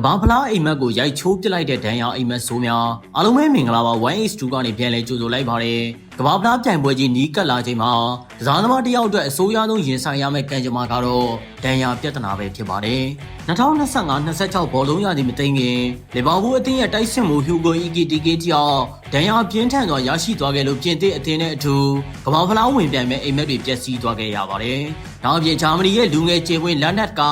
ဘာဖလားအိမ်မက်ကိုရိုက်ချိုးပစ်လိုက်တဲ့ဒဏ်ရာအိမ်မက်ဆိုးများအားလုံးပဲမင်္ဂလာပါ 1H2 ကနေပြန်လဲကြိုဆိုလိုက်ပါတယ်ကဘာဖလားပြိုင်ပွဲကြီးနီးကပ်လာချိန်မှာကစားသမားတယောက်အတွက်အဆိုးရွားဆုံးရင်ဆိုင်ရမယ့်ကံကြမ္မာကတော့ဒဏ်ရာပြဿနာပဲဖြစ်ပါတယ်2025-26ဘောလုံးရာသီမသိမ်းခင်လီဗာပူးအသင်းရဲ့တိုက်စစ်မှုဟျူဂိုအီကီတီကေတယောက်ဒဏ်ရာပြင်းထန်စွာရရှိသွားခဲ့လို့ပြင်သစ်အသင်းနဲ့အတူကဘာဖလားဝင်ပြိုင်မဲ့အိမ်မက်တွေပျက်စီးသွားခဲ့ရပါတယ်နောက်အပြင်ဂျာမနီရဲ့လူငယ်ကျေပွင့်လန်နတ်က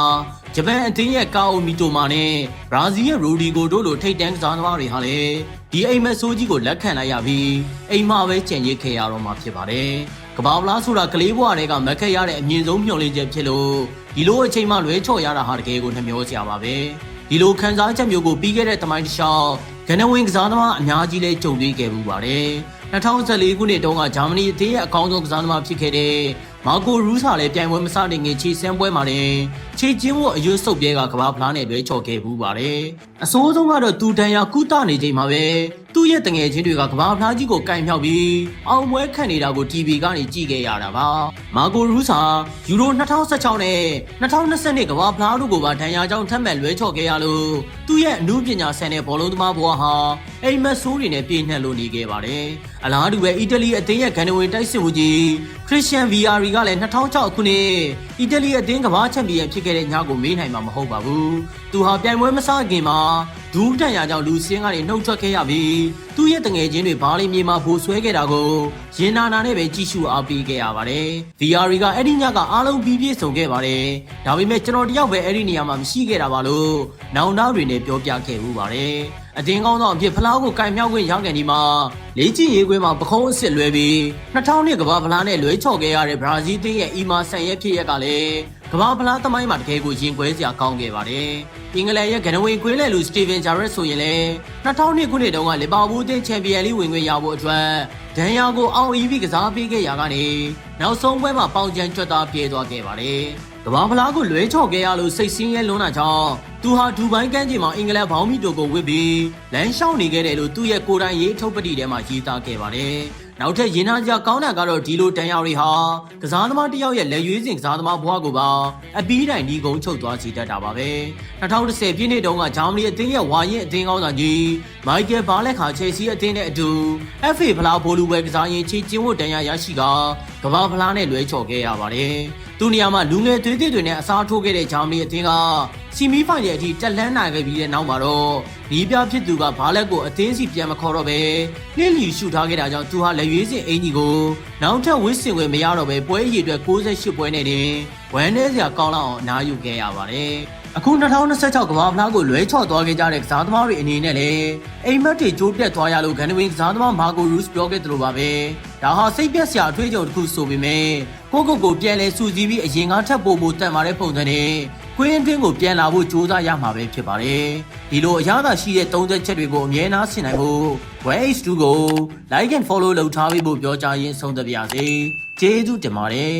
ဂျပန်အသင်းရဲ့ကာအိုမီတိုမာနဲ့ဘရာဇီးရဲ့ရိုဒီဂိုတို့လိုထိပ်တန်းကစားသမားတွေဟာလည်းဒီအိမ်မက်ဆိုးကြီးကိုလက်ခံလိုက်ရပြီးအိမ်မှာပဲကျန်ရစ်ခဲ့ရတော့မှာဖြစ်ပါတယ်။ကဘာဖလားဆိုတာကလေးဘဝတွေကမက်ခက်ရတဲ့အမြင့်ဆုံးမျှော်လင့်ချက်ဖြစ်လို့ဒီလိုအချိန်မှလွဲချော်ရတာဟာတကယ်ကိုနှမျောစရာပါပဲ။ဒီလိုခံစားချက်မျိုးကိုပြီးခဲ့တဲ့တမိုင်းတစ်လျှောက်ကနဝင်ကစားသမားအများကြီးလည်းကြုံတွေ့ခဲ့မှုပါတယ်။2014ခုနှစ်တုန်းကဂျာမနီအသင်းရဲ့အကောင်းဆုံးကစားသမားဖြစ်ခဲ့တဲ့မာကိုရူးစာလည်းပြိုင်ပွဲမစတင်ခင်ခြေစမ်းပွဲမှာတင်ခြေကျင်းဖို့အရွတ်ဆုပ်ပြဲကကဘာဖလားနဲ့လွဲချော်ခဲ့ဘူးပါတယ်။အဆိုးဆုံးကတော့သူတန်ရာကုသနေချိန်မှာပဲသူ့ရဲ့တငယ်ချင်းတွေကကဘာဖလားကြီးကိုကင်မြောက်ပြီးအောင်ပွဲခံနေတာကို TV ကနေကြည့်ခဲ့ရတာပါ။မာကိုရူးစာယူရို2016နဲ့2020ကဘာဖလားတို့ကိုပါဒဏ်ရာကြောင့်ထပ်မံလွဲချော်ခဲ့ရလို့သူ့ရဲ့အမှုပညာဆန်တဲ့ဘောလုံးသမားဘဝဟာအိမ်မက်ဆိုးတွေနဲ့ပြည့်နှက်လို့နေခဲ့ပါတယ်။အလားတူပဲအီတလီအသင်းရဲ့ဂန်နဝင်တိုက်စစ်မှုကြီးခရစ်စတန်ဗီယာရီကလည်း2006ခုနှစ်အီတလီအသင်းကမ္ဘာချန်ပီယံဖြစ်ခဲ့တဲ့ညကိုမေးနိုင်မှာမဟုတ်ပါဘူး။သူဟာပြိုင်ပွဲမစခင်မှာဒူးတန်ရာကြောင့်လူစင်းကနေနှုတ်ထွက်ခဲ့ရပြီးသူ့ရဲ့တငယ်ချင်းတွေဘားလီမြေမှာဘိုးဆွဲခဲ့တာကိုရင်နာနာနဲ့ပဲကြည့်ရှုအားပေးခဲ့ရပါတယ်။ VRE ကအဲ့ဒီညကအားလုံးပြီးပြည့်စုံခဲ့ပါတယ်။ဒါပေမဲ့ကျွန်တော်တယောက်ပဲအဲ့ဒီနေရာမှာမရှိခဲ့တာပါလို့နောင်နောက်တွေနဲ့ပြောပြခဲ့မှုပါတယ်။အတင်းကောင်းသောအဖြစ်ဖလားကိုကင်မြောက်ခွင့်ရခဲ့ဒီမှာလေးချီရေးခွင့်မှာပခုံးအစ်စ်လွဲပြီး2000ကမ္ဘာဖလားနဲ့လွဲချော်ခဲ့ရတဲ့ဘရာဇီးတင်းရဲ့အီမာဆန်ရဲ့ဖြစ်ရက်ကလည်းကမ္ဘာဖလားသမိုင်းမှာတကယ်ကိုရင်ကွဲစရာကောင်းခဲ့ပါတယ်။အင်္ဂလန်ရဲ့ဂနဝင်ကွင်းလဲလူစတီဗင်ဂျာရက်ဆိုရင်လည်း2002ခုနှစ်တုန်းကလီဗာပူးအသင်းချန်ပီယံလိဝင်ခွင့်ရဖို့အတွက်ဒဏ်ရာကိုအောင်အီးပြီးကစားပေးခဲ့ရကနေနောက်ဆုံးပွဲမှာပေါင်ချန်ကျွတ်သားပြေးသွားခဲ့ပါတယ်။ကမ္ဘာဖလားကိုလွဲချော်ခဲ့ရလို့စိတ်ဆင်းရဲလွန်းတာကြောင့်သူဟာဒူဘိုင်းကမ်းခြေမှာအင်္ဂလန်ဘောင်းမီတိုကိုဝစ်ပြီးလမ်းလျှောက်နေခဲ့တယ်လို့သူ့ရဲ့ကိုယ်တိုင်ရေးထုတ်ပတိထဲမှာရေးသားခဲ့ပါတယ်။နောက်ထပ်ရင်နာစရာကောင်းတာကတော့ဒီလိုတန်ရာတွေဟာကစားသမားတစ်ယောက်ရဲ့လက်ရွေးစင်ကစားသမားဘဝကိုပါအပီးတိုင်ဒီကုန်းချုပ်သွားစေတတ်တာပါပဲ2010ပြည့်နှစ်တုန်းကဂျာမနီအသင်းရဲ့ဝါရင်အသင်းကောင်းဆောင်ကြီးမိုက်ကယ်ဘာလက်ခါချယ်ဆီအသင်းနဲ့အတူ FA ဖလားဘိုလူပွဲကစားရင်ချီကျင်းဖို့တန်ရာရရှိကကမ္ဘာဖလားနဲ့လွဲချော်ခဲ့ရပါတယ်သူနေရာမှာလူငယ်သွေးသစ်တွေနဲ့အစားထိုးခဲ့တဲ့ဂျာမနီအသင်းကစီမီဖိုင်နယ်အထိတက်လန်းနိုင်ခဲ့ပြီးတဲ့နောက်မှာတော့ဒီပြဖြစ်သူကဘာလက်ကိုအသင်းစီပြန်မခေါ်တော့ပဲနှင်းလီရှုထားခဲ့တာကြောင့်သူဟာလက်ရွေးစင်အင်ကြီးကိုနောက်ထပ်ဝစ်စင်ဝင်မရတော့ပဲပွဲရည်အတွက်68ပွဲနဲ့တင်ဝမ်းနည်းစရာကောင်းလောက်အောင်အနားယူခဲ့ရပါတယ်အခု2026ကမ္ဘာဖလားကိုလွဲချော်သွားခဲ့ကြတဲ့ကစားသမားတွေအနေနဲ့လည်းအိမ်မက်တွေကြိုးပြတ်သွားရလို့ဂန်နဝင်ကစားသမားမာကိုရူးစ်ပြောခဲ့သလိုပါပဲဒါဟာစိတ်ပြက်စရာအထွေးကြုံတစ်ခုဆိုပေမဲ့ကိုပြန်လဲစူးစီးပြီးအရင်ကထပ်ပို့တန်မာတဲ့ပုံစံနဲ့ကွင်းအတွင်းကိုပြန်လာဖို့ကြိုးစားရမှာပဲဖြစ်ပါတယ်ဒီလိုအရသာရှိတဲ့သုံးသက်ချက်တွေကိုအမြဲတမ်းဆင်နိုင်ဖို့ 1H2 ကို like and follow လုပ်ထားပြီးဖို့ပြောကြားရင်းဆုံးသက်ပါရစေကျေးဇူးတင်ပါတယ်